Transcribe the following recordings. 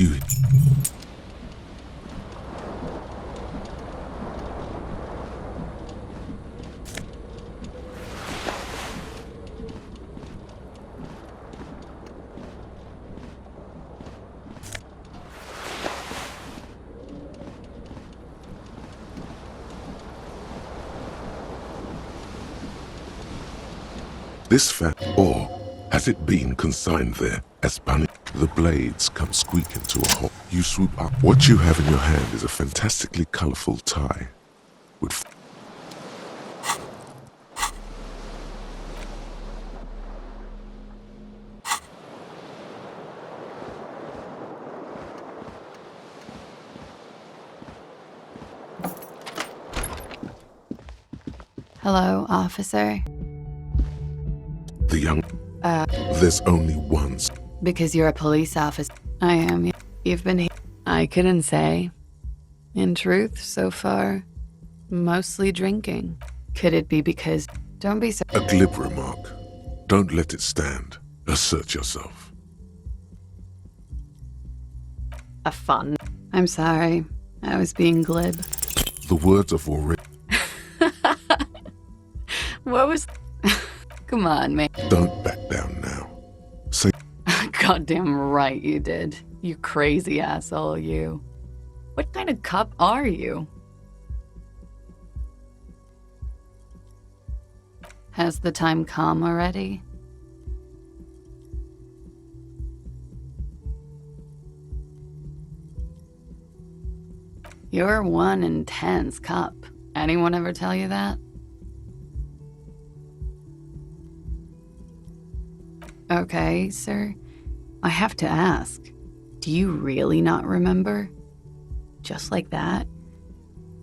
You. This fat, or has it been consigned there as punishment? The blades come squeaking to a halt. You swoop up. What you have in your hand is a fantastically colorful tie with Hello, officer. the young. There's only one. Because you're a police officer. I am. You've been here. I couldn't say. In truth, so far, mostly drinking. Could it be because... Don't be so... A glib remark. Don't let it stand. Assert yourself. A fun. I'm sorry. I was being glib. The words of already. What was... Come on, man. Don't back down now. Say. Goddamn right you did. You crazy asshole, you. What kind of cop are you? Has the time come already? You're one intense cop. Anyone ever tell you that? Okay, sir. I have to ask. Do you really not remember? Just like that?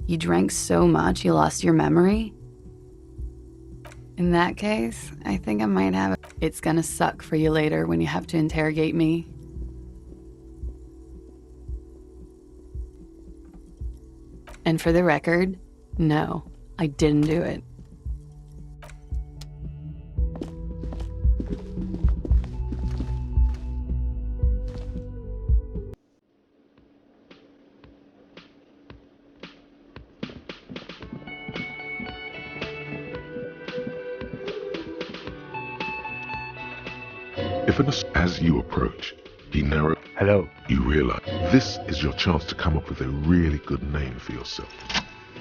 You drank so much you lost your memory? In that case, I think I might have it. It's gonna suck for you later when you have to interrogate me. And for the record, no, I didn't do it. As you approach, he narrows. Hello. You realize this is your chance to come up with a really good name for yourself.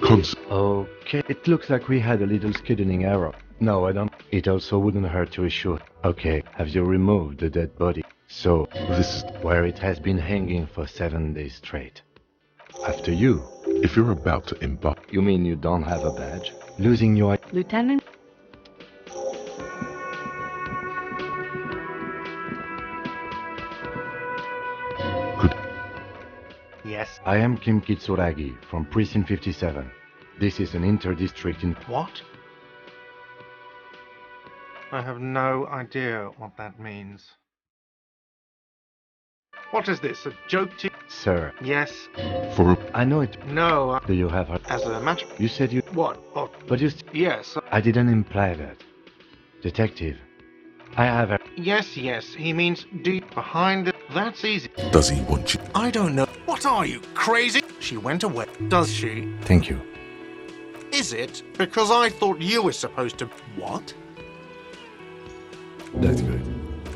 Okay. It looks like we had a little scheduling error. No, I don't. It also wouldn't hurt to assure. Okay. Have you removed the dead body? So, This is where it has been hanging for 7 days straight. After you. if you're about to embark. You mean you don't have a badge? Losing your... Lieutenant? Yes. I am Kim Kitsuragi from Precinct 57. This is an inter-district in... What? I have no idea what that means. What is this, a joke to... Sir, Yes. For a I know it. No. Do you have a... As a matter... You said you... What? Oh, But you... yes. I didn't imply that. Detective, I have a... Yes. He means deep behind it. That's easy. does he want you? I don't know. What are you, crazy? She went away. Does she? Thank you. Is it? Because I thought you were supposed to... What? That's good.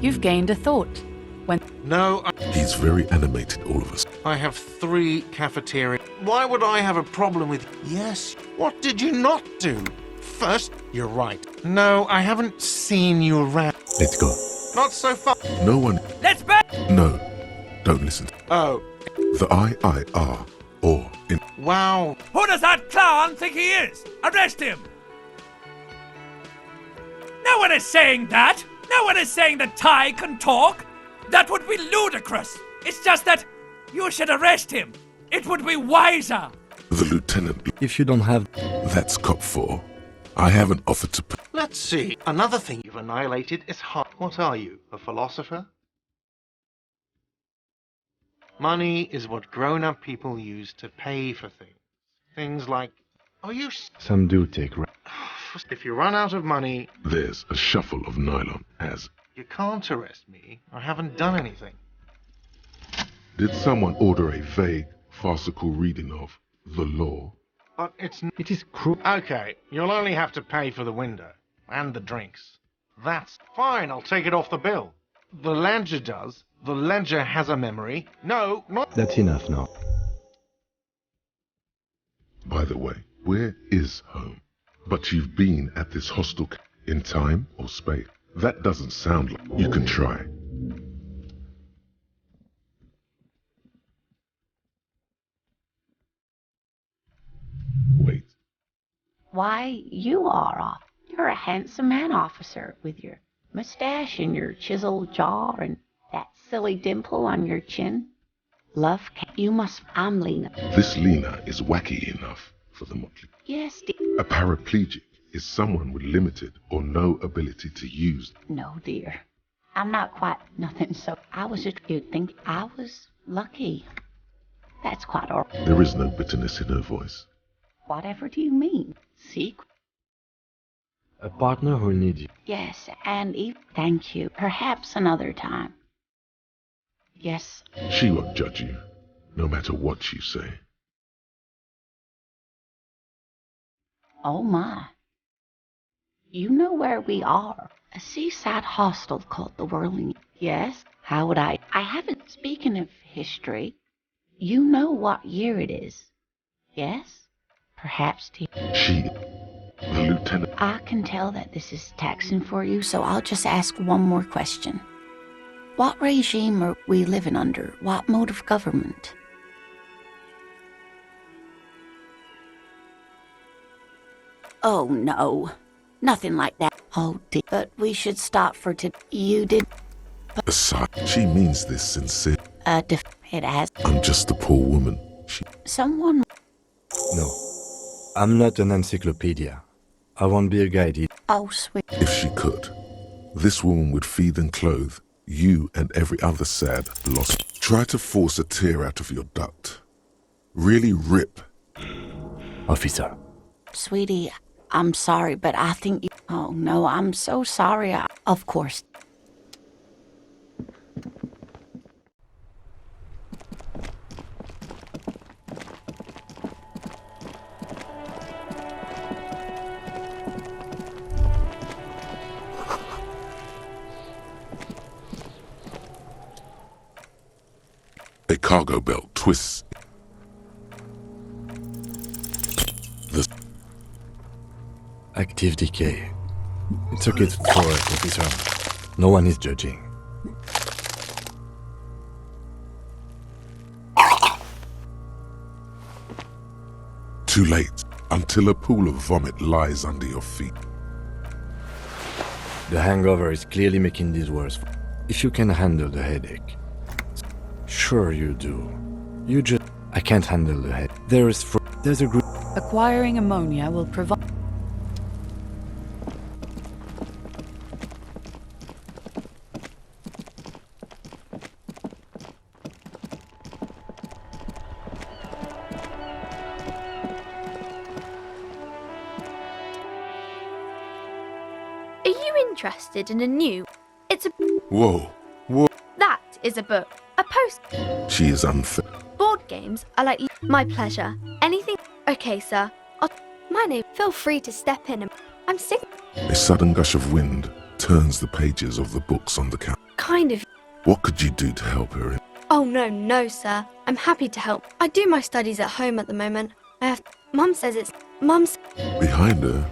You've gained a thought. No, He's very animated, all of us. I have 3 cafeterias. Why would I have a problem with... Yes. What did you not do? First, you're right. No, I haven't seen you around. Let's go. Not so far. No one. Let's bet! No, don't listen. Oh, The IIR, or in. wow. Who does that clown think he is? Arrest him! No one is saying that! No one is saying that Ty can talk! That would be ludicrous! It's just that you should arrest him! It would be wiser! The lieutenant. If you don't have... That's cop 4. I haven't offered to. Let's see. Another thing you've annihilated is heart. What are you, a philosopher? Money is what grown-up people use to pay for things. Things like... Are you... Some do take... If you run out of money, There's a shuffle of nylon as. you can't arrest me. I haven't done anything. Did someone order a vague, farcical reading of the law? But it's... It is cruel. Okay, you'll only have to pay for the window. And the drinks. That's fine, I'll take it off the bill. The ledger does. The ledger has a memory. No, not... That's enough now. By the way, where is home? But you've been at this hostel in time or space. That doesn't sound like... You can try. Wait. Why, you are off. You're a handsome man, officer, with your mustache and your chiseled jaw and that silly dimple on your chin. Love, you must... I'm Lena. This Lena is wacky enough for the motley. Yes, dear. A paraplegic is someone with limited or no ability to use. No, dear. I'm not quite nothing, so I was just... You'd think I was lucky. That's quite all. There is no bitterness in her voice. Whatever do you mean? Secret? A partner who'll need you. Yes, and thank you. Perhaps another time. Yes. She won't judge you, no matter what you say. Oh my. You know where we are. A seaside hostel called the Whirling. Yes? How would I haven't... Speaking of history, you know what year it is. Yes? Perhaps She, the lieutenant. I can tell that this is taxing for you, so I'll just ask one more question. What regime are we living under? What mode of government? Oh, no. Nothing like that. Oh, dear. But we should stop for today. You did... Aside, she means this sincere. It has... I'm just a poor woman. Someone... No. I'm not an encyclopedia. I won't be a guide either. Oh, sweet. If she could, this woman would feed and clothe you and every other sad, lost. Try to force a tear out of your duct. Really rip. Officer. Sweetie, I'm sorry, but I think you... Oh, no, I'm so sorry. Of course. A cargo belt twists. The Active decay. It's okay to throw it, officer. No one is judging. Too late, until a pool of vomit lies under your feet. The hangover is clearly making this worse. If you can handle the headache. Sure you do. You just... I can't handle the head. There's a group... Acquiring ammonia will provide... Are you interested in a new... It's a... Whoa, whoa. That is a book. A post... She is unfair. Board games are like... My pleasure. Anything... Okay, sir. My name... Feel free to step in and... I'm sick... A sudden gush of wind turns the pages of the books on the counter. Kind of... What could you do to help her? Oh, no, sir. I'm happy to help. I do my studies at home at the moment. I have... Mum says it's... Mum's... Behind her,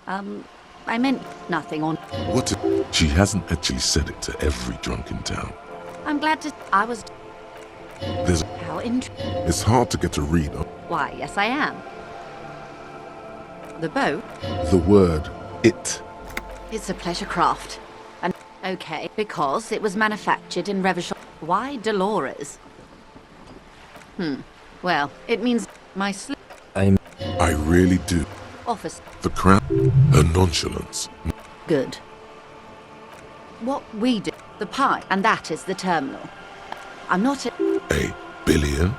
I meant nothing on. What? She hasn't actually said it to every drunk in town. I'm glad to. I was. There's. How int. It's hard to get a read on Why, yes, I am. The boat? the word it. It's a pleasure craft. And okay, because it was manufactured in Revachol. Why Dolores? Well, it means my slip I really do. office. The crown. Her nonchalance. Good. What we do, the pie, and that is the terminal. I'm not a. A billion?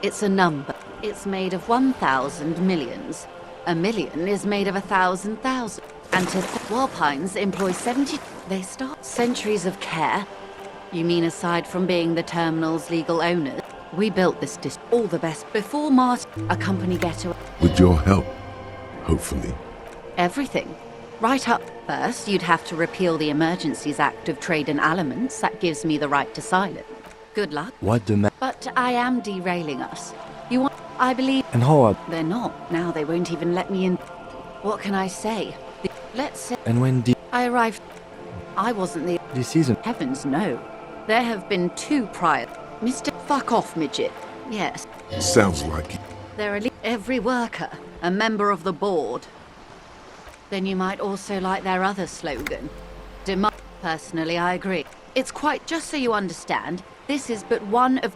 It's a number. It's made of 1,000 millions. A million is made of 1,000 thousand. And to Walpines employ 70. They start centuries of care. You mean aside from being the terminal's legal owners? We built this all the best before a company getaway. With your help. Hopefully. Everything. Right up. First, you'd have to repeal the Emergencies Act of Trade in Aliments. That gives me the right to silence. Good luck. What the ma- But I am derailing us. You want... I believe... And how are... They're not. Now they won't even let me in. What can I say? Let's say... And when did... I arrived... I wasn't the... This season... Heavens, no. There have been 2 prior... Mr. Fuck off, midget. Yes. Sounds like it. They're every worker, a member of the board. Then you might also like their other slogan. Personally, I agree. It's quite... Just so you understand, this is but one of...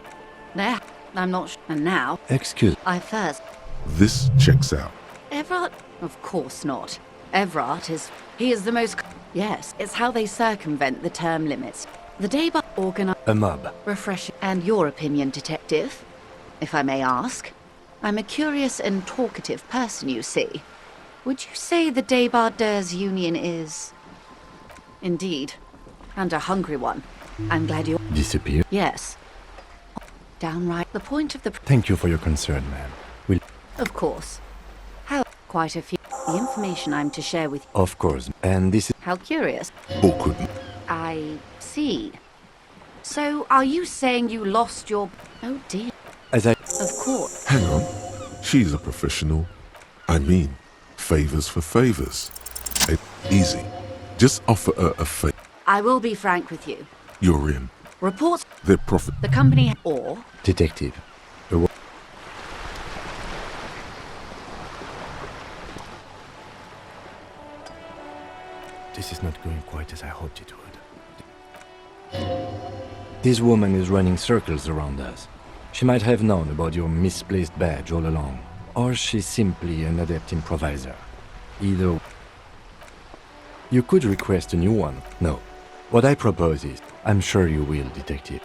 There. I'm not And now... Excuse... I first... This checks out. Everard? Of course not. Everard is... He is the most... Yes, it's how they circumvent the term limits. The day by organize... A mob. Refreshing. And your opinion, detective? If I may ask. I'm a curious and talkative person, you see. Would you say the Débardeurs Union is... Indeed. And a hungry one. I'm glad you... Disappear? Yes. Downright the point of the... Thank you for your concern, ma'am. We'll... Of course. How... Quite a few... The information I'm to share with you. Of course. And this is... How curious. Awkward. I see. So, are you saying you lost your... Oh dear. As I... Of course. Hang on. She's a professional. I mean, favors for favors. Easy. Just offer her a favor. I will be frank with you. You're in. Reports Their profit. the company or... Detective. This is not going quite as I hoped it would. This woman is running circles around us. She might have known about your misplaced badge all along. Or she's simply an adept improviser. Either... You could request a new one. No. What I propose is... I'm sure you will, Detective.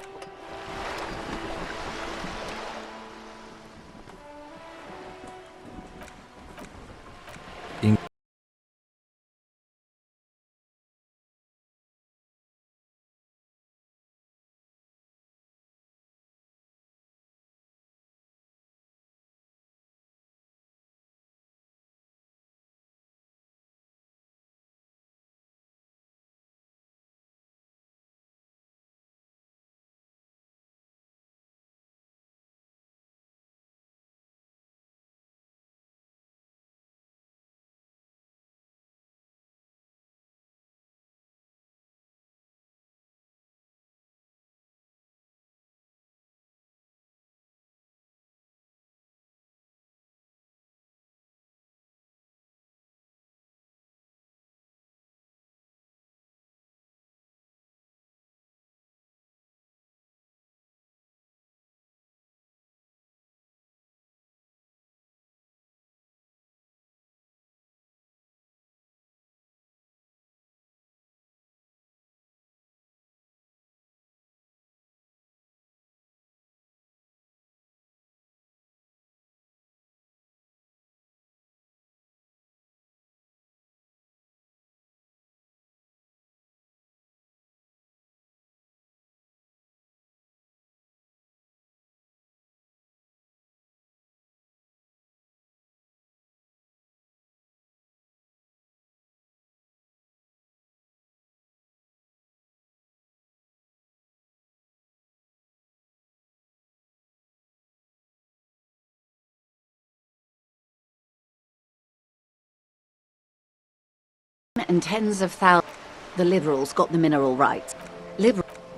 And tens of thousands. The liberals got the mineral rights.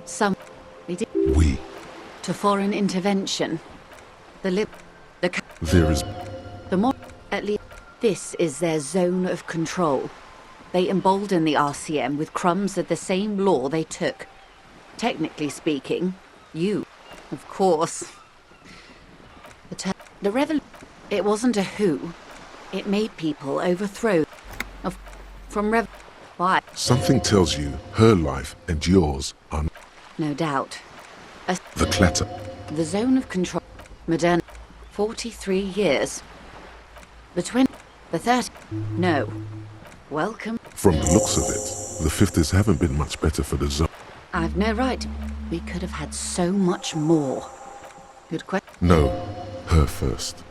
Some they did We. to foreign intervention. The There is. the more at least this is their zone of control. They embolden the RCM with crumbs of the same law they took. Technically speaking, you, of course. The revolution. It wasn't a who. It made people overthrow. Why? Something tells you her life and yours are. No doubt. The clatter. The zone of control. Modern. 43 years. The 20. The 30. No. Welcome. From the looks of it, the 50s haven't been much better for the zone. I've no right. We could have had so much more. Good question. No, her first.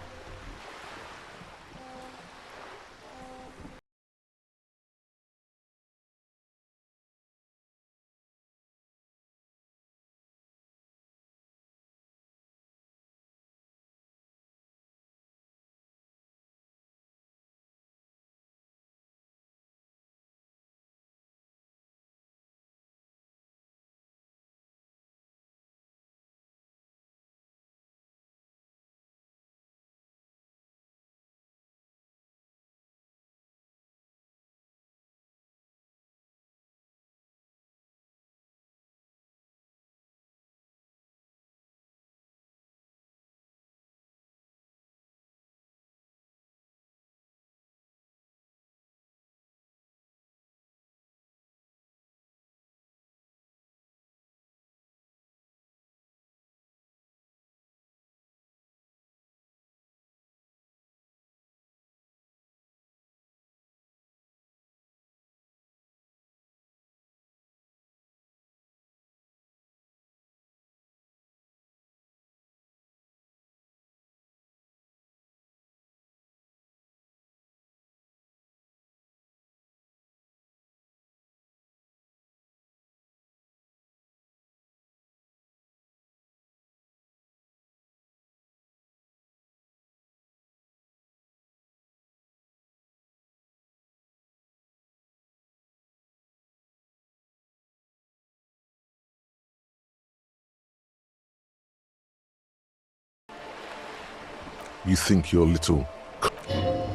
You think you're little.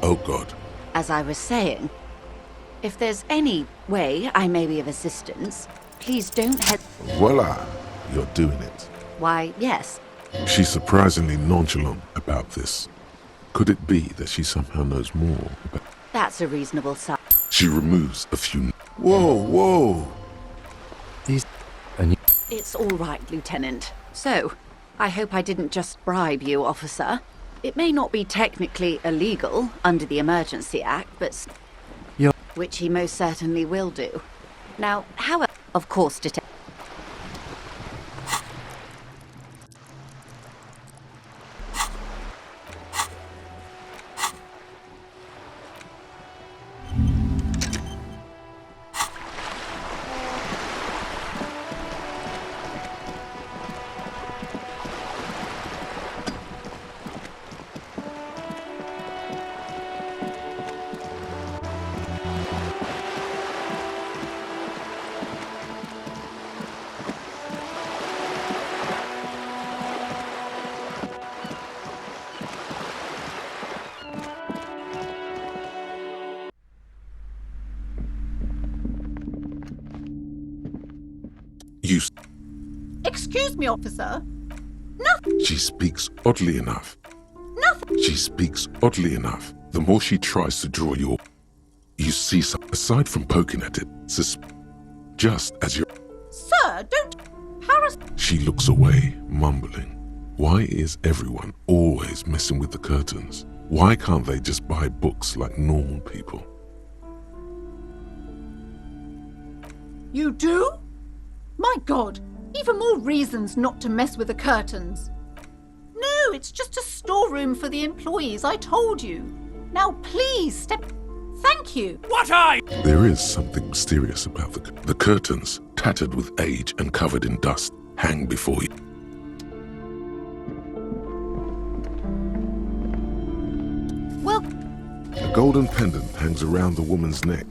Oh God. As I was saying, if there's any way I may be of assistance, please don't Voila, you're doing it. Why, yes. She's surprisingly nonchalant about this. Could it be that she somehow knows more about... That's a reasonable size. She removes a few... Whoa! It's all right, Lieutenant. So, I hope I didn't just bribe you, officer. It may not be technically illegal under the Emergency Act, but... Yeah. Which he most certainly will do. Now, how... Of course, You... Excuse me, officer. She speaks oddly enough. She speaks oddly enough. The more she tries to draw you... You see, aside from poking at it, just as you're... Sir, don't harass... She looks away, mumbling. Why is everyone always messing with the curtains? Why can't they just buy books like normal people? You do? My God, even more reasons not to mess with the curtains. No, it's just a storeroom for the employees, I told you. Now please step... Thank you. What I... There is something mysterious about the curtains, tattered with age and covered in dust, hang before you. Well... A golden pendant hangs around the woman's neck.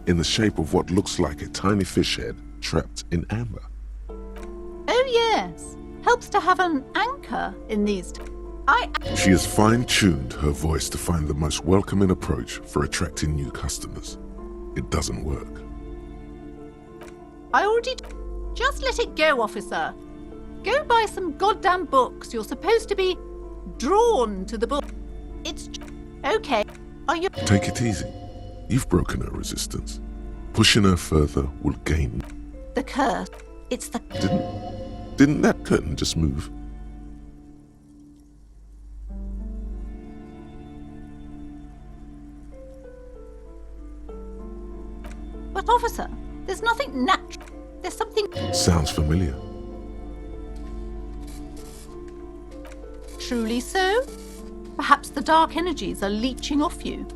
in the shape of what looks like a tiny fish head trapped in amber. Oh, yes. Helps to have an anchor in these. She has fine-tuned her voice to find the most welcoming approach for attracting new customers. It doesn't work. I already. Just let it go, officer. Go buy some goddamn books. You're supposed to be drawn to the book. It's. Okay. Are you. Take it easy. You've broken her resistance. Pushing her further will gain. The curse. It's the. Didn't that curtain just move? But, officer, there's nothing natural. There's something. Sounds familiar. Truly so? Perhaps the dark energies are leeching off you.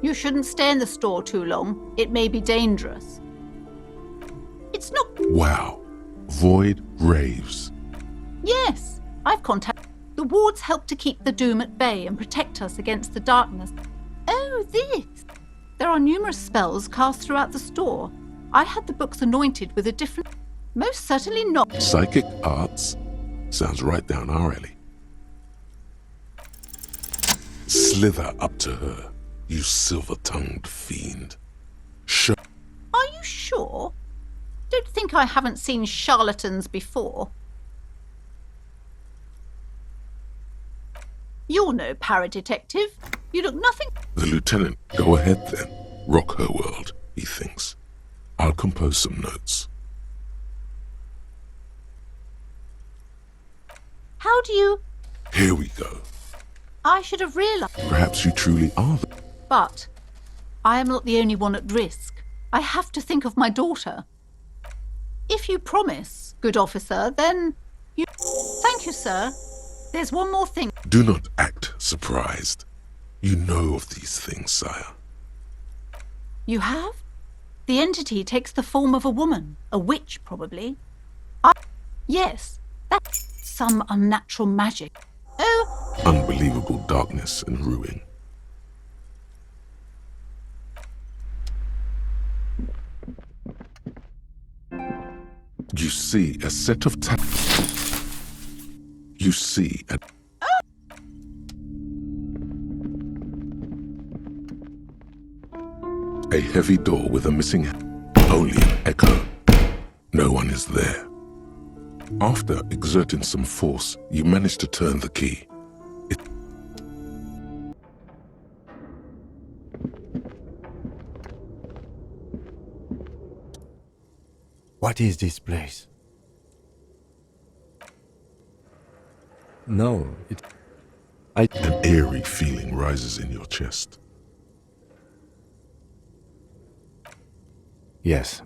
You shouldn't stay in the store too long. It may be dangerous. It's not. Wow. Void raves. Yes, I've contacted. The wards help to keep the doom at bay and protect us against the darkness. Oh, this. There are numerous spells cast throughout the store. I had the books anointed with a different. Most certainly not. Psychic arts? Sounds right down our alley. Slither up to her, you silver-tongued fiend. Show. Are you sure? Don't think I haven't seen charlatans before. You're no paradetective. You look nothing. The lieutenant, go ahead then. Rock her world, he thinks. I'll compose some notes. How do you. Here we go. I should have realized. Perhaps you truly are the... But I am not the only one at risk. I have to think of my daughter. If you promise, good officer, then you... Thank you, sir. There's one more thing. Do not act surprised. You know of these things, sire. You have? The entity takes the form of a woman. A witch, probably. Yes, that's some unnatural magic. Oh, Unbelievable darkness and ruin. You see a set of You see a heavy door with a missing only an echo. No one is there. After exerting some force, you manage to turn the key. What is this place? No, An eerie feeling rises in your chest. Yes,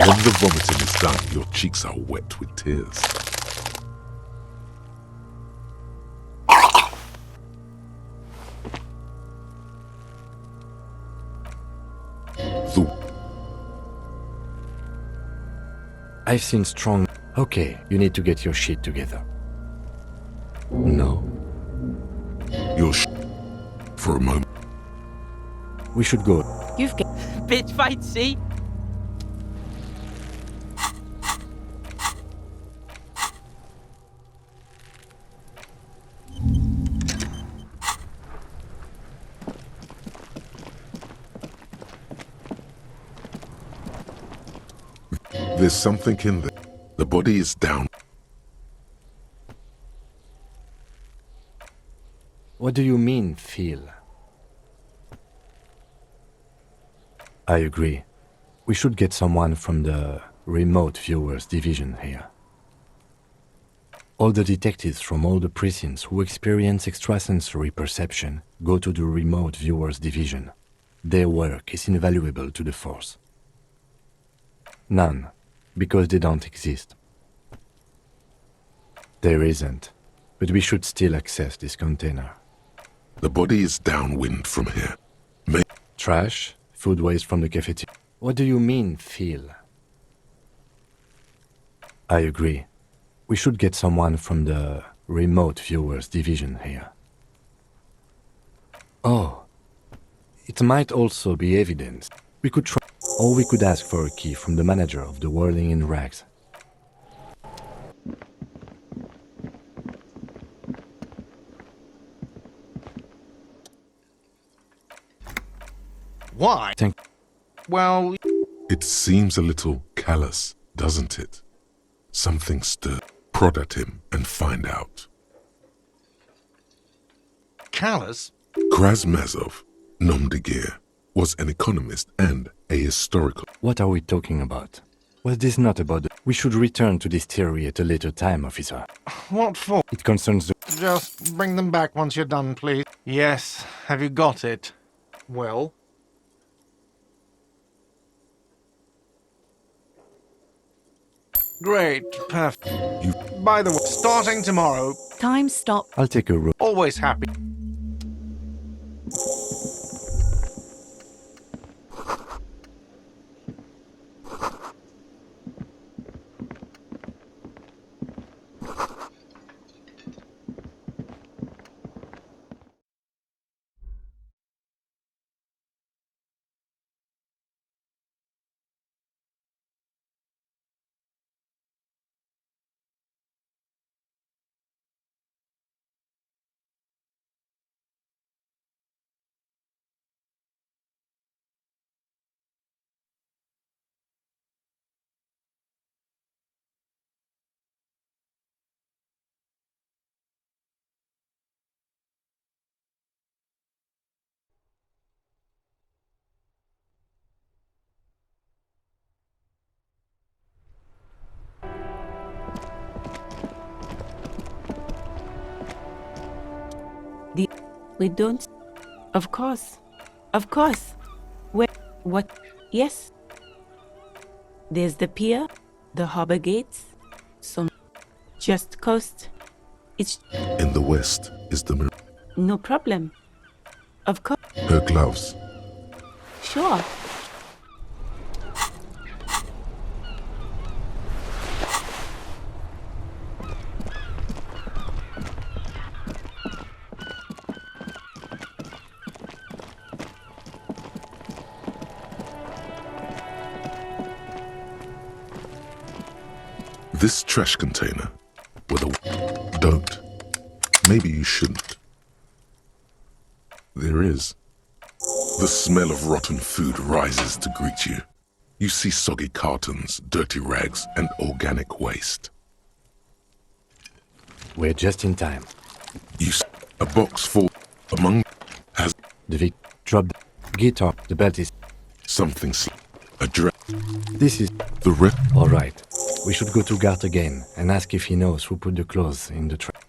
When the vomiting is done, your cheeks are wet with tears. I've seen strong... Okay, you need to get your shit together. No? You're for a moment. We should go. You've got bitch fight, see? There's something in there. The body is down. What do you mean, feel? I agree. We should get someone from the remote viewers division here. All the detectives from all the precincts who experience extrasensory perception go to the remote viewers division. Their work is invaluable to the force. None, because they don't exist. There isn't, but we should still access this container. The body is downwind from here. Trash, food waste from the cafeteria. What do you mean, feel? I agree. We should get someone from the remote viewers division here. Oh, it might also be evidence. We could try, or we could ask for a key from the manager of the Whirling in Rags. Why? Well... It seems a little callous, doesn't it? Something stirred. Prod at him and find out. Callous? Krasmazov, nom de guerre, was an economist and a historical. What are we talking about? Was this not about We should return to this theory at a later time, officer. What for? It concerns the... Just bring them back once you're done, please. Yes, have you got it? Well... Great, perfect. By the way, starting tomorrow... Time stop. I'll take a room. Always happy. We don't... Of course. Of course. Where... What... Yes. There's the pier, the harbor gates, some... Just coast. It's... In the west is the mirror. No problem. Of course. Her gloves. Sure. This trash container with a... Don't. Maybe you shouldn't. There is. The smell of rotten food rises to greet you. You see soggy cartons, dirty rags, and organic waste. We're just in time. You see a box full among... has... The Vic... Drop the... Guitar. The belt is... Something a dress. This is... The rep. All right. We should go to Gart again and ask if he knows who put the clothes in the trash.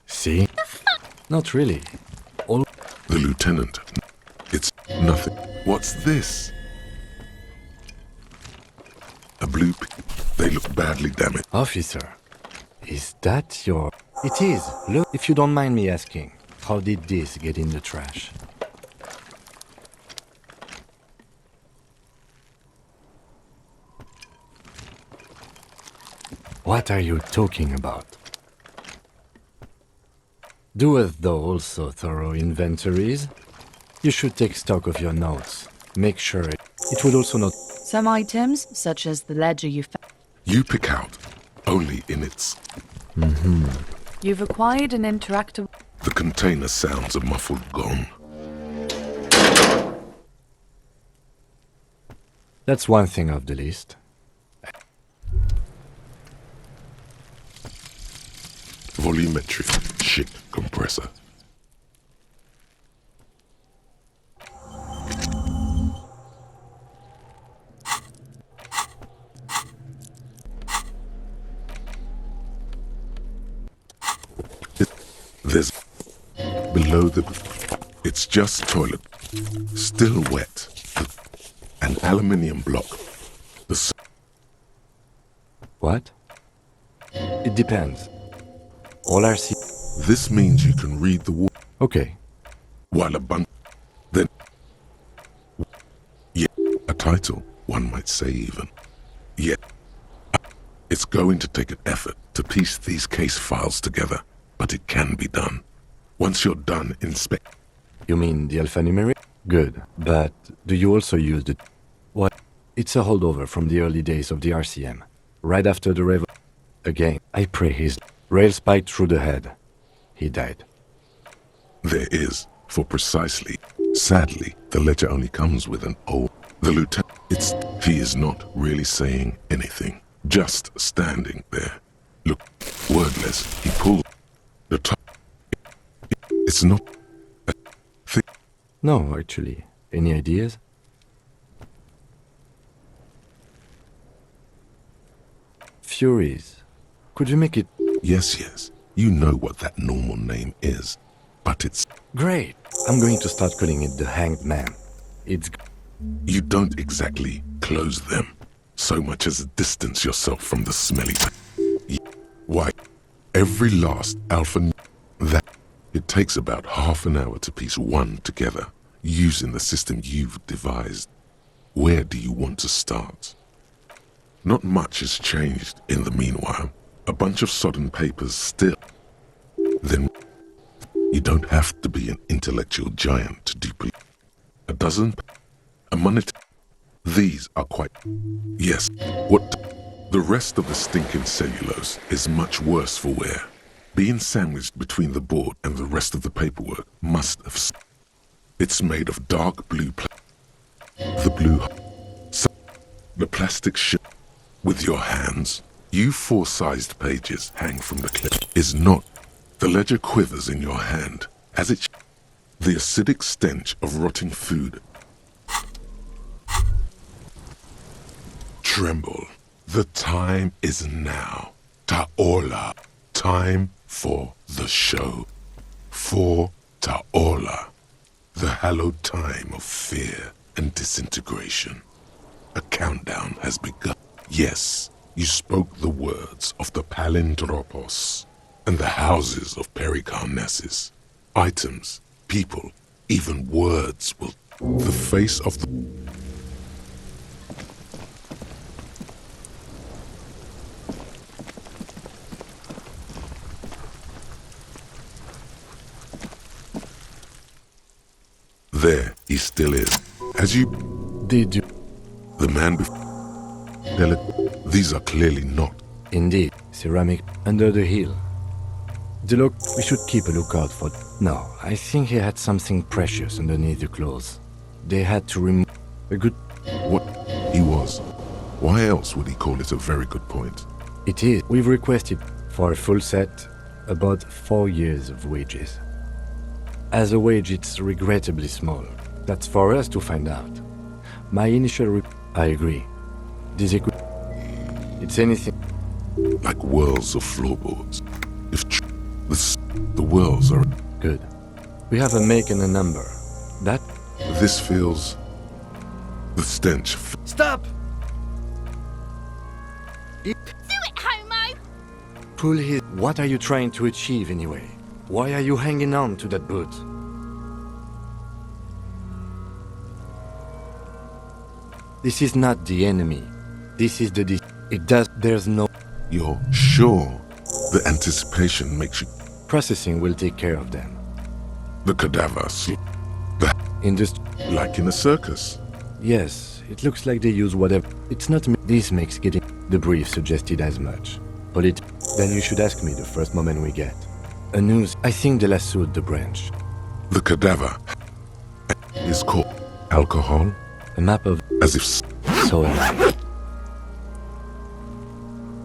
See? Not really. All... The lieutenant. It's nothing. What's this? A blue they look badly damaged. Officer, is that your... It is. Look, if you don't mind me asking, how did this get in the trash? What are you talking about? Doeth thou also thorough inventories? You should take stock of your notes. Make sure it would also not... Some items, such as the ledger you found. You pick out only in its. You've acquired an interactive. The container sounds a muffled gong. That's one thing off the list. Volumetric ship compressor. There's below the. It's just toilet. Still wet. An aluminium block. What? It depends. All our see... This means you can read the water Okay. while a bunk. Then. Yeah, a title, one might say even. Yet. It's going to take an effort to piece these case files together, but it can be done. Once you're done, inspect. You mean the alphanumeric? Good. But do you also use the... What? It's a holdover from the early days of the RCM. Right after the rev... Again, I pray his... Rail spiked through the head. He died. There is, for precisely. Sadly, the ledger only comes with an O. The lieutenant, he is not really saying anything. Just standing there. Look, wordless, he pulled the top. It's not a thing. No, actually. Any ideas? Furies. Could you make it... Yes, you know what that normal name is. But it's... Great. I'm going to start calling it the Hanged Man. It's... You don't exactly close them, so much as distance yourself from the smelly... Why, every last alpha... That... It takes about half an hour to piece one together, using the system you've devised. Where do you want to start? Not much has changed in the meanwhile. A bunch of sodden papers still. Then you don't have to be an intellectual giant to duplicate. A dozen, a monitor. These are quite... Yes, what... The rest of the stinking cellulose is much worse for wear. Being sandwiched between the board and the rest of the paperwork must have... It's made of dark blue the blue... The plastic ship. With your hands, you four-sized pages hang from the clip. Is not. The ledger quivers in your hand as it... The acidic stench of rotting food. Tremble. The time is now. Ta'ola. Time for the show. For Ta'ola. The hallowed time of fear and disintegration. A countdown has begun. Yes, you spoke the words of the Palindropos and the houses of Pericarnassus. Items, people, even words will... The face of the... There he still is. As you... Did you... The man before... These are clearly not. Indeed. Ceramic under the heel. Look, we should keep a lookout for... No, I think he had something precious underneath the clothes. They had to remove a good... What he was. Why else would he call it a very good point? It is. We've requested for a full set about 4 years of wages. As a wage, it's regrettably small. That's for us to find out. My initial... I agree. This it's anything... Like whirls of floorboards. If the whirls are... Good. We have a make and a number. That... This feels... The stench... Stop! pull his... What are you trying to achieve anyway? Why are you hanging on to that boot? This is not the enemy. This is the... It does... There's no... You're sure? The anticipation makes you... Processing will take care of them. The cadavers. Like in a circus. Yes, it looks like they use whatever... It's not me. This makes getting... The brief suggested as much. Then you should ask me the first moment we get. A news... I think they lassoed the branch. The cadaver is called alcohol. A map of... As if So am I.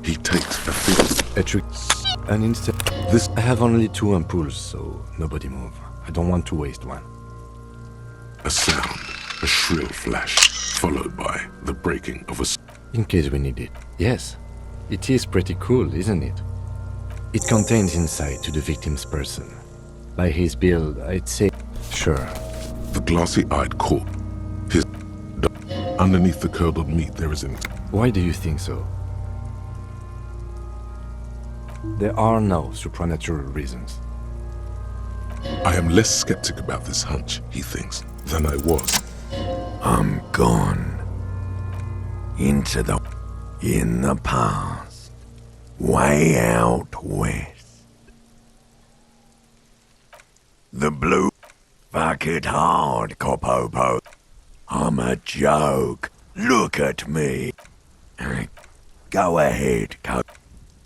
he takes a fifth. A trick... An instant... This... I have only 2 ampoules, so nobody move. I don't want to waste one. A sound, a shrill flash, followed by the breaking of a... In case we need it. Yes. It is pretty cool, isn't it? It contains insight to the victim's person. By his build, I'd say... Sure. The glassy-eyed corpse. Underneath the curdled meat there is an... Why do you think so? There are no supernatural reasons. I am less skeptic about this hunch, he thinks, than I was. I'm gone. In the past. Way out west. The blue... Fuck it hard, Copopo. I'm a joke. Look at me. Go ahead, Cop.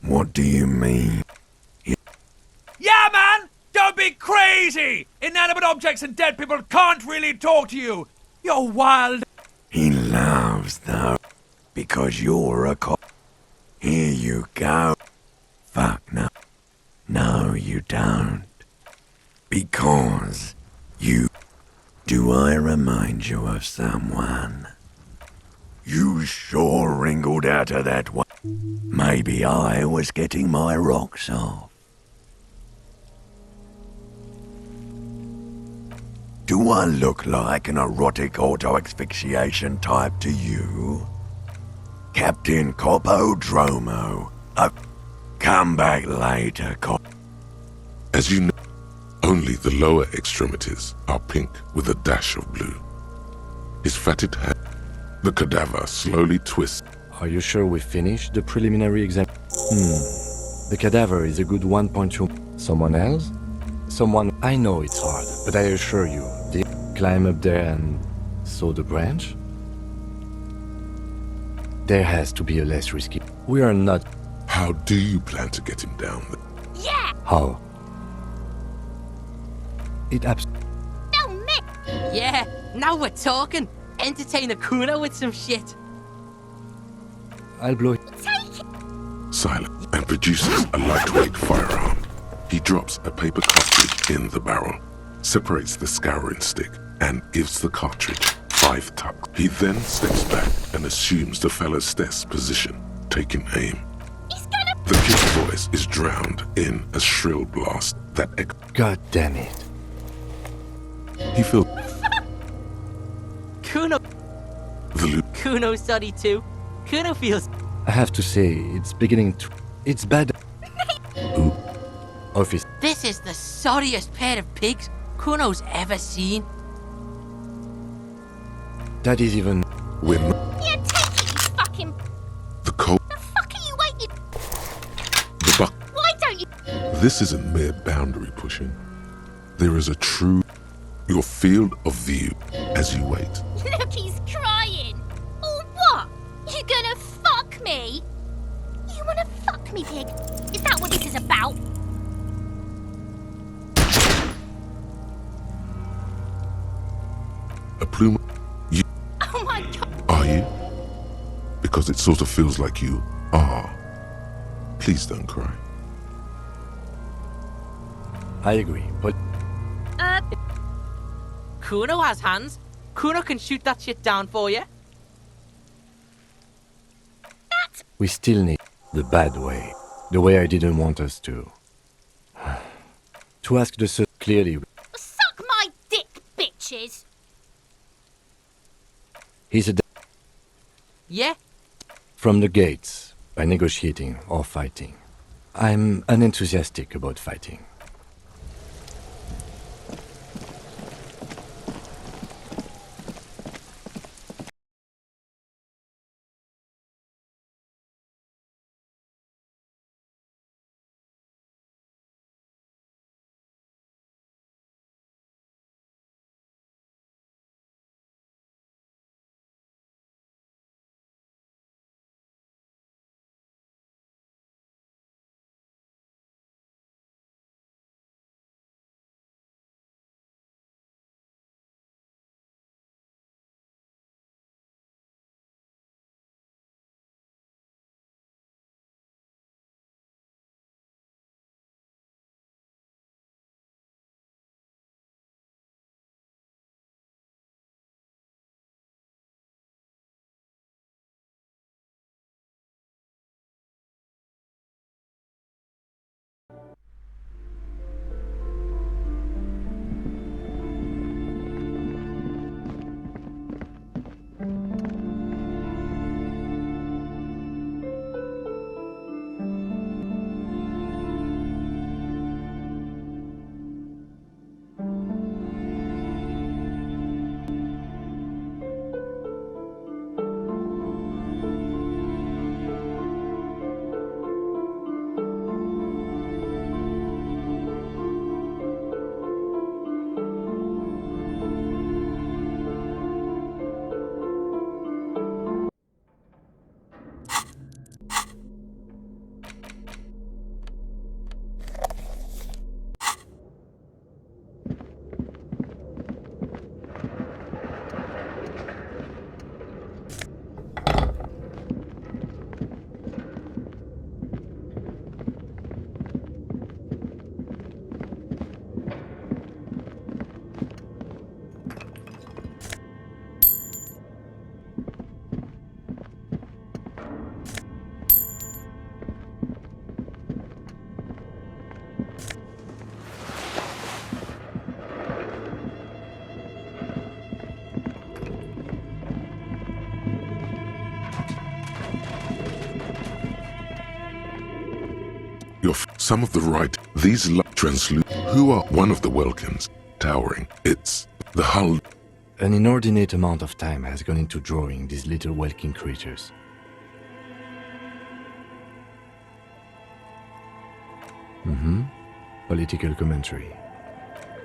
What do you mean? Yeah, man! Don't be crazy! Inanimate objects and dead people can't really talk to you! You're wild! He loves, though, because you're a cop. Here you go. Fuck no. No, you don't. Because you... Do I remind you of someone? You sure wrinkled out of that one. Maybe I was getting my rocks off. Do I look like an erotic auto-asphyxiation type to you? Captain Copodromo. Come back later, Cop. As you know, only the lower extremities are pink with a dash of blue. His fatted head, the cadaver slowly twists. Are you sure we finished the preliminary exam? The cadaver is a good 1.2. Someone else? Someone... I know it's hard, but I assure you, they climb up there and saw the branch? There has to be a less risky... We are not... How do you plan to get him down? Yeah! How? It abs... No, me! Yeah, now we're talking. Entertain the Kuno with some shit. I'll blow it. Take it! Silent and produces a lightweight firearm. He drops a paper cartridge in the barrel, separates the scouring stick, and gives the cartridge 5 tucks. He then steps back and assumes the fellow's desk position, taking aim. He's gonna... The kid's voice is drowned in a shrill blast that God damn it. he feels Kuno... the loop. Kuno's sorry too. Kuno feels... I have to say, it's beginning to... It's bad... Ooh. Office. This is the sorriest pair of pigs Kuno's ever seen. That is even... When Yeah, take it, you fucking... the cold, The fuck are you waiting... the buck. Why don't you... This isn't mere boundary pushing. There is a true... your field of view as you wait. Look, he's crying. Or what? You gonna fuck me? You wanna fuck me, pig? Is that what this is about? A plume. You Oh my god. are you? Because it sort of feels like you are. Please don't cry. I agree, but... Kuno has hands. Kuno can shoot that shit down for you. We still need the bad way. The way I didn't want us to. To ask the sir clearly. Suck my dick, bitches. He's a... Yeah? From the gates, by negotiating or fighting. I'm unenthusiastic about fighting. Some of the right, these translude, who are one of the Welkins, towering. It's the hull. An inordinate amount of time has gone into drawing these little Welkin creatures. Political commentary.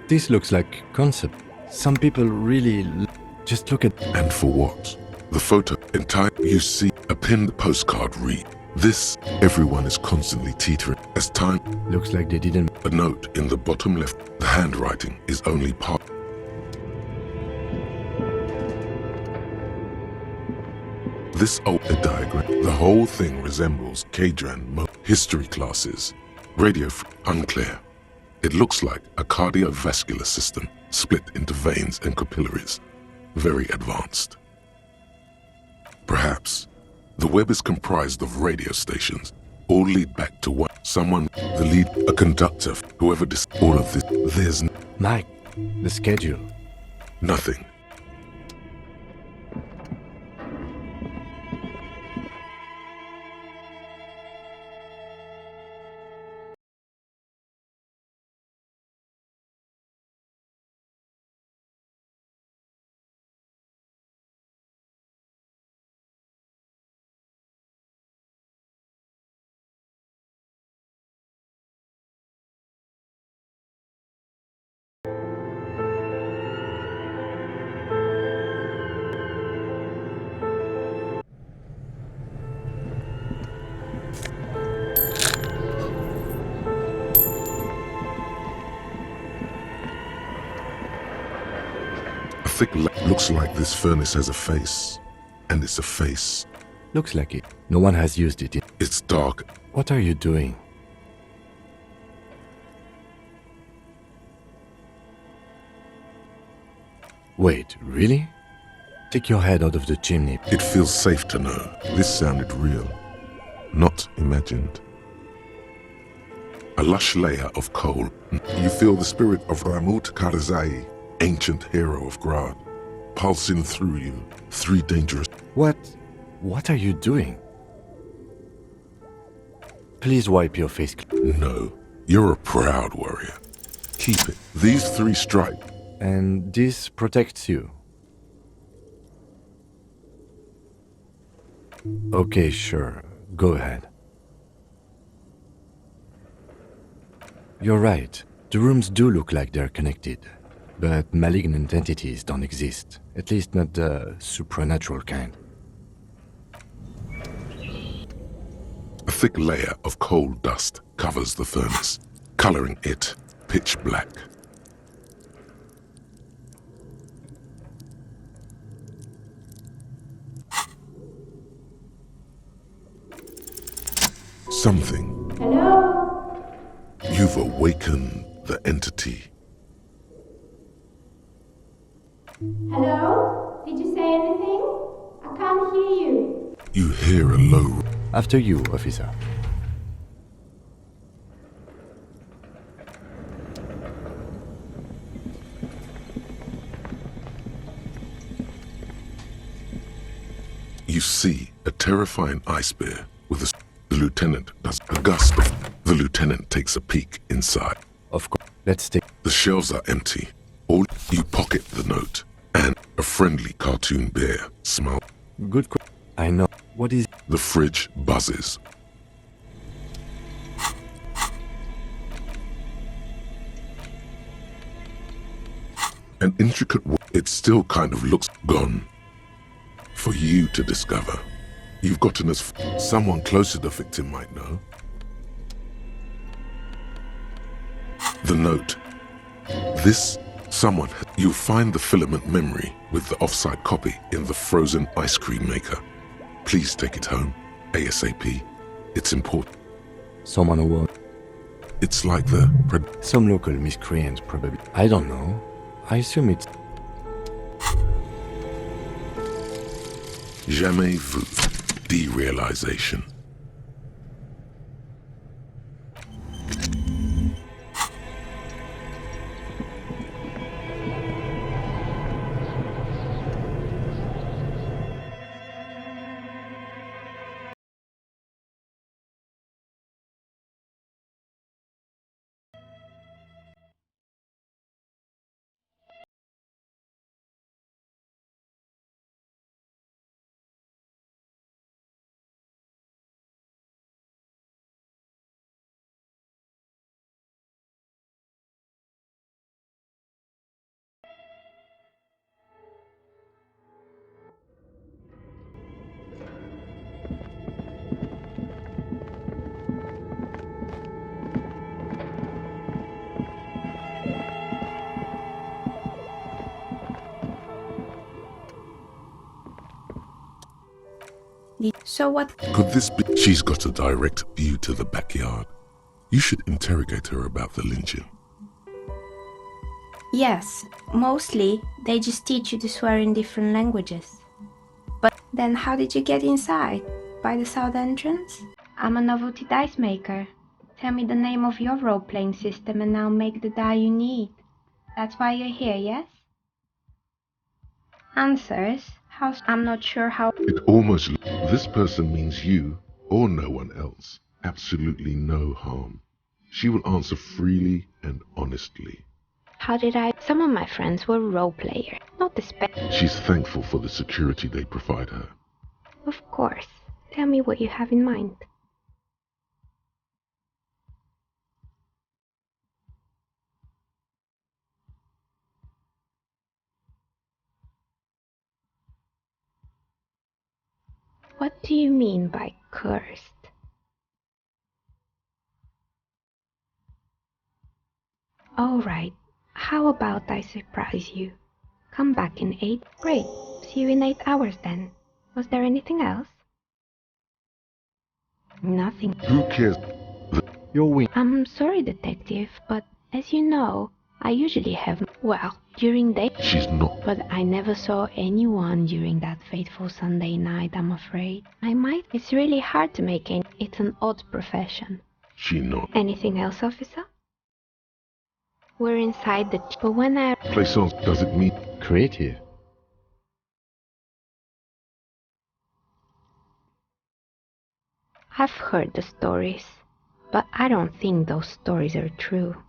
This looks like concept. Some people really just look at... And for what? The photo, entire, you see a pinned postcard read. This, everyone is constantly teetering as time. Looks like they didn't... A note in the bottom left, the handwriting is only part. This old diagram, the whole thing resembles Kadran history classes. Radio, unclear. It looks like a cardiovascular system split into veins and capillaries. Very advanced. Perhaps the web is comprised of radio stations, all lead back to one. Someone, the lead, a conductor, whoever all of this. There's Mike, the schedule. Nothing. Looks like this furnace has a face. And it's a face. Looks like it. No one has used it. It's dark. What are you doing? Wait, really? Take your head out of the chimney. It feels safe to know. This sounded real. Not imagined. A lush layer of coal. You feel the spirit of Ramut Karzai, ancient hero of Grad, pulsing through you. 3 dangerous... What are you doing? Please wipe your face. No, you're a proud warrior. Keep it. These 3 stripes. And this protects you. Okay, sure. Go ahead. You're right. The rooms do look like they're connected. But malignant entities don't exist. At least not the supernatural kind. A thick layer of coal dust covers the furnace, coloring it pitch black. Something. Hello? You've awakened the entity. Hello? Did you say anything? I can't hear you. You hear a low... After you, officer. You see a terrifying ice bear with a... The lieutenant does a gust of... The lieutenant takes a peek inside. Of course. Let's take... The shelves are empty. All you pocket the note, and a friendly cartoon bear smiles. Good question. I know. What is... The fridge buzzes. An intricate... It still kind of looks gone. For you to discover. You've gotten as... Someone close to the victim might know. The note. This... Someone... You'll find the filament memory with the offside copy in the frozen ice cream maker. Please take it home. ASAP. It's important. Someone who won't... It's like the... Some local miscreant, probably. I don't know. I assume it's... Jamais vu. Derealization. So what? Could this be? She's got a direct view to the backyard. You should interrogate her about the lynching. Yes, mostly they just teach you to swear in different languages. But then how did you get inside? By the south entrance? I'm a novelty dice maker. Tell me the name of your role-playing system and I'll make the die you need. That's why you're here, yes? Answers? I'm not sure how... It almost... This person means you or no one else. Absolutely no harm. She will answer freely and honestly. How did I... Some of my friends were role-players, not the She's thankful for the security they provide her. Of course. Tell me what you have in mind. What do you mean by cursed? All right. How about I surprise you? Come back in 8. Great. See you in 8 hours then. Was there anything else? Nothing. Who cares? Your wing. I'm sorry, detective, but as you know, I usually have... Well, during day... She's not... But I never saw anyone during that fateful Sunday night, I'm afraid. I might... It's really hard to make any... It's an odd profession. She not... Anything else, officer? We're inside the... But when I... Plaisance doesn't mean... Creative. I've heard the stories. but I don't think those stories are true.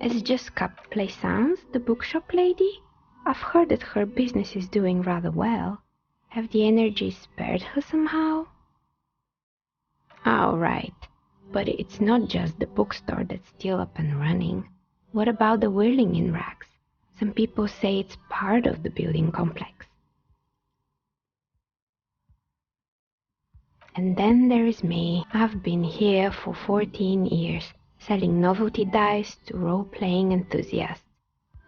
It's just Play Sounds, the bookshop lady? I've heard that her business is doing rather well. Have the energy spared her somehow? Oh, right. But it's not just the bookstore that's still up and running. What about the whirling in racks? Some people say it's part of the building complex. And then there is me. I've been here for 14 years, selling novelty dice to role-playing enthusiasts.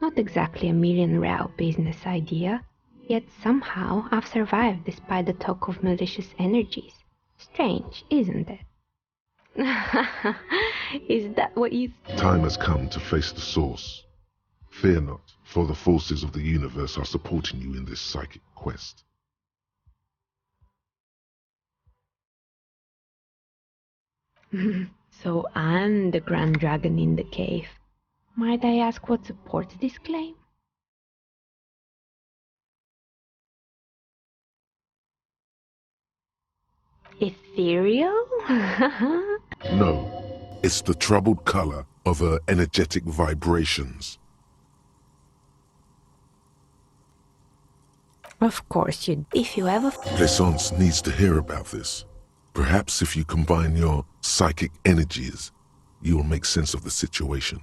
Not exactly a million-real business idea, yet somehow I've survived despite the talk of malicious energies. Strange, isn't it? Is that what you... Time has come to face the source. Fear not, for the forces of the universe are supporting you in this psychic quest. So I'm the Grand Dragon in the cave. Might I ask what supports this claim? Ethereal? No, it's the troubled color of her energetic vibrations. Of course if you ever... Plaisance needs to hear about this. Perhaps if you combine your psychic energies, you will make sense of the situation.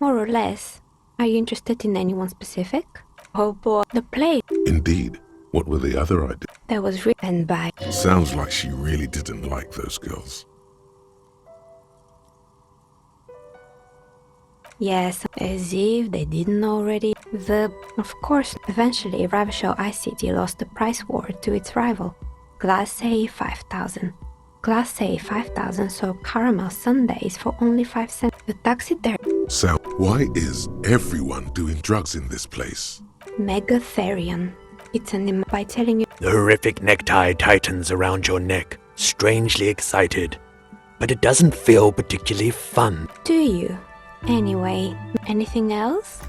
More or less. Are you interested in anyone specific? Oh boy, the play Indeed. What were the other ideas? that was written by... Sounds like she really didn't like those girls. Yes, as if they didn't already. Of course, eventually Ravishell Ice City lost the price war to its rival, Glass A 5000. Glass A 5000 sold caramel sundaes for only 5 cents. The taxidermy Why is everyone doing drugs in this place? Megatherion. It's an by telling you... The horrific necktie tightens around your neck, strangely excited. But it doesn't feel particularly fun. Do you? Anyway, anything else?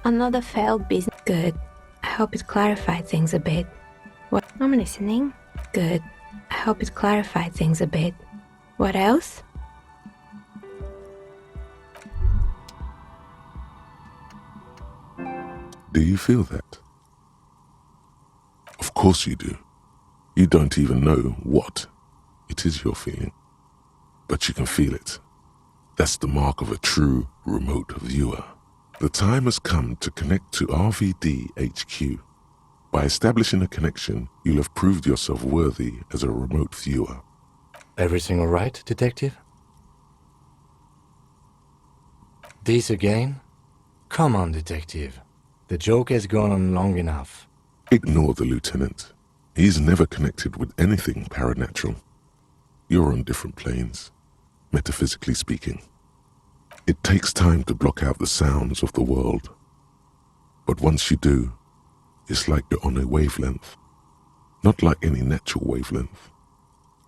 Another failed business. Good. I hope it clarified things a bit. What? I'm listening. Good. I hope it clarified things a bit. What else? Do you feel that? Of course you do. You don't even know what it is you're feeling. But you can feel it. That's the mark of a true remote viewer. The time has come to connect to RVD HQ. By establishing a connection, you'll have proved yourself worthy as a remote viewer. Everything all right, detective? This again? Come on, detective. The joke has gone on long enough. Ignore the lieutenant. He's never connected with anything paranatural. You're on different planes, metaphysically speaking. It takes time to block out the sounds of the world. But once you do, it's like you're on a wavelength. Not like any natural wavelength.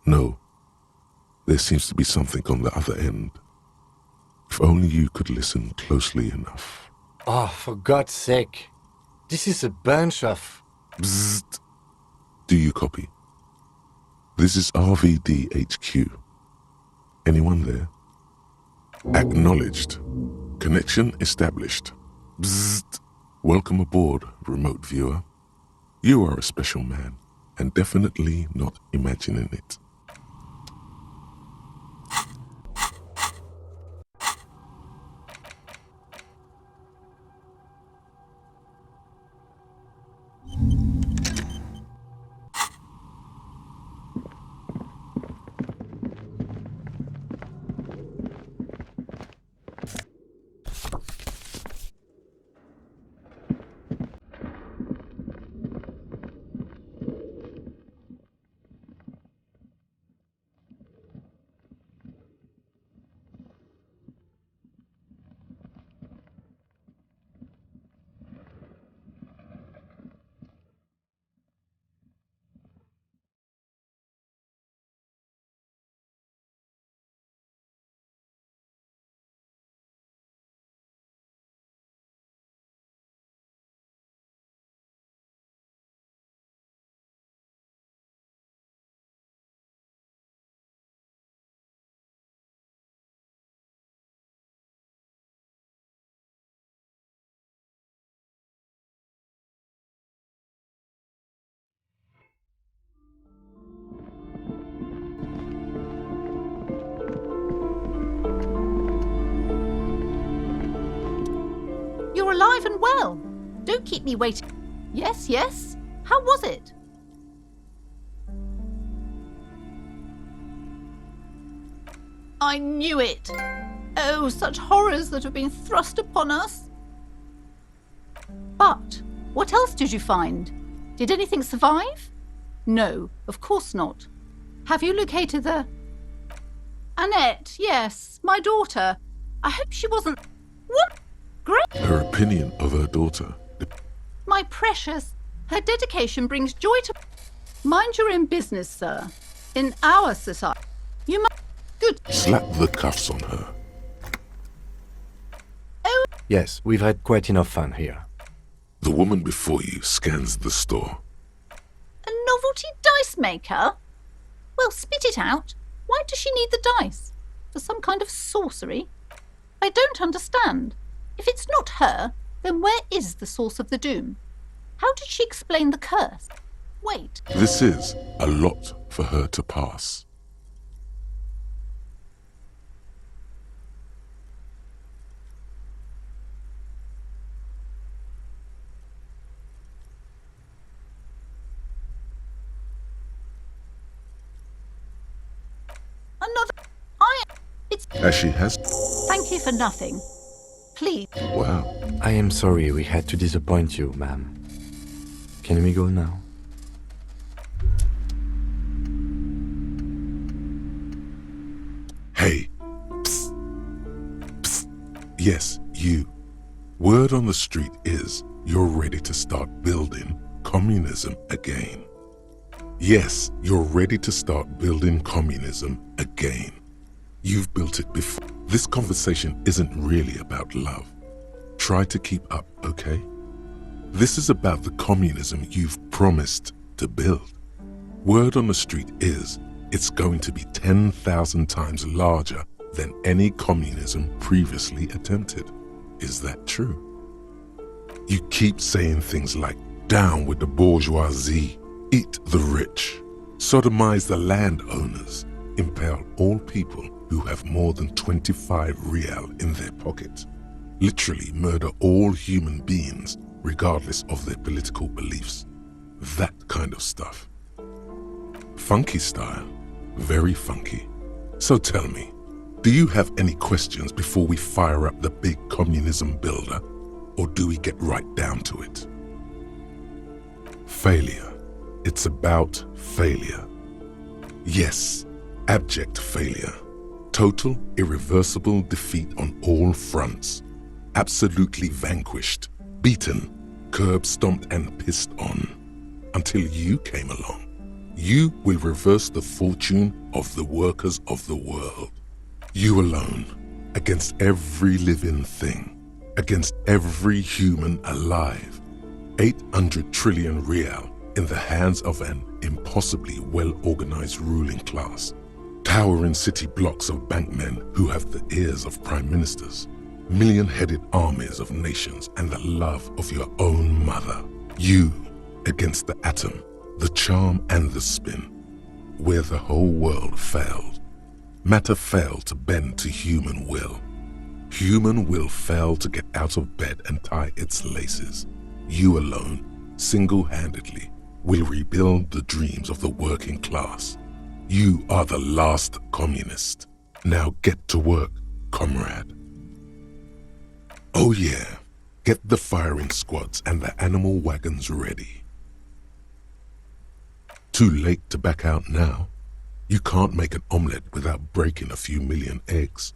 No, there seems to be something on the other end. If only you could listen closely enough. Oh, for God's sake. This is a bunch of... Bzzzt. Do you copy? This is RVD HQ. Anyone there? Acknowledged. Connection established. Bzzzt. Welcome aboard, remote viewer. You are a special man, and definitely not imagining it. you're alive and well. Don't keep me waiting. Yes, yes. How was it? I knew it. Oh, such horrors that have been thrust upon us. But what else did you find? Did anything survive? No, of course not. Have you located the... Annette, yes, my daughter. I hope she wasn't... What? Great. Her opinion of her daughter. My precious. Her dedication brings joy to... Mind your own business, sir. In our society, you must... Good. Slap the cuffs on her. Oh. Yes, we've had quite enough fun here. The woman before you scans the store. A novelty dice maker? Well, spit it out. Why does she need the dice? For some kind of sorcery? I don't understand. If it's not her, then where is the source of the doom? How did she explain the curse? Wait. This is a lot for her to pass. As she has... Thank you for nothing. Please. Wow. I am sorry we had to disappoint you, ma'am. Can we go now? Hey. Psst. Psst. Yes, you. Word on the street is you're ready to start building communism again. Yes, you're ready to start building communism again. You've built it before. This conversation isn't really about love. Try to keep up, okay? This is about the communism you've promised to build. Word on the street is it's going to be 10,000 times larger than any communism previously attempted. Is that true? You keep saying things like, down with the bourgeoisie, eat the rich, sodomize the landowners, impale all people who have more than 25 real in their pocket, literally murder all human beings regardless of their political beliefs. That kind of stuff. Funky style, very funky. So tell me, do you have any questions before we fire up the big communism builder, or do we get right down to it? Failure. It's about failure. Yes, abject failure. Total, irreversible defeat on all fronts. Absolutely vanquished, beaten, curb-stomped and pissed on. Until you came along. You will reverse the fortune of the workers of the world. You alone, against every living thing, against every human alive. 800 trillion real in the hands of an impossibly well-organized ruling class. Towering city blocks of bankmen who have the ears of prime ministers, million-headed armies of nations, and the love of your own mother. You against the atom, the charm and the spin, where the whole world failed. Matter failed to bend to human will. Human will failed to get out of bed and tie its laces. You alone, single-handedly, will rebuild the dreams of the working class. You are the last communist. Now get to work, comrade. Oh yeah, get the firing squads and the animal wagons ready. Too late to back out now. You can't make an omelette without breaking a few million eggs.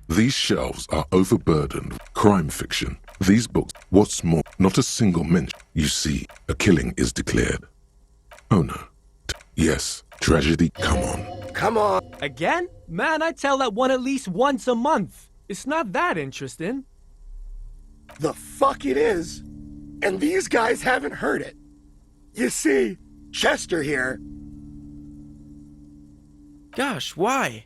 These shelves are overburdened with crime fiction. These books, what's more, not a single mention. You see, a killing is declared. Oh no. Yes, tragedy, come on. Come on. Again? Man, I tell that one at least once a month. It's not that interesting. The fuck it is. And these guys haven't heard it. You see, Chester here, Gosh, why?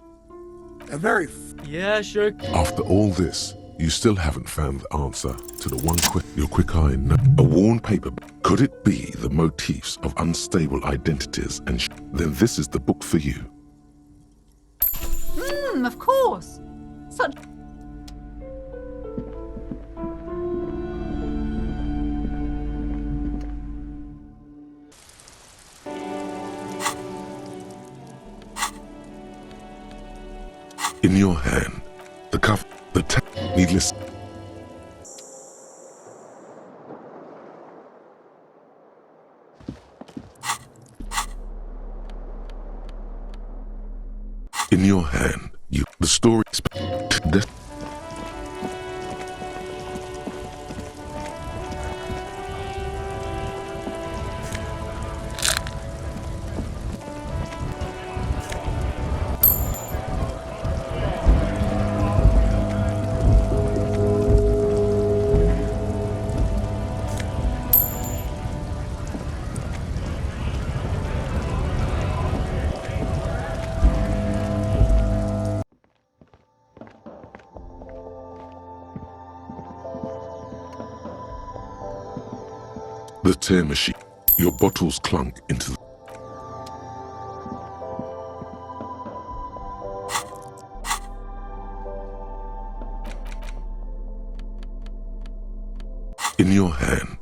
a very Yeah, sure. After all this, you still haven't found the answer to the one your quick eye a worn paper. Could it be the motifs of unstable identities and then this is the book for you. Of course. Such. In your hand, the cuff, needless. In your hand, the story. The tear machine. Your bottles clunk into the... In your hand,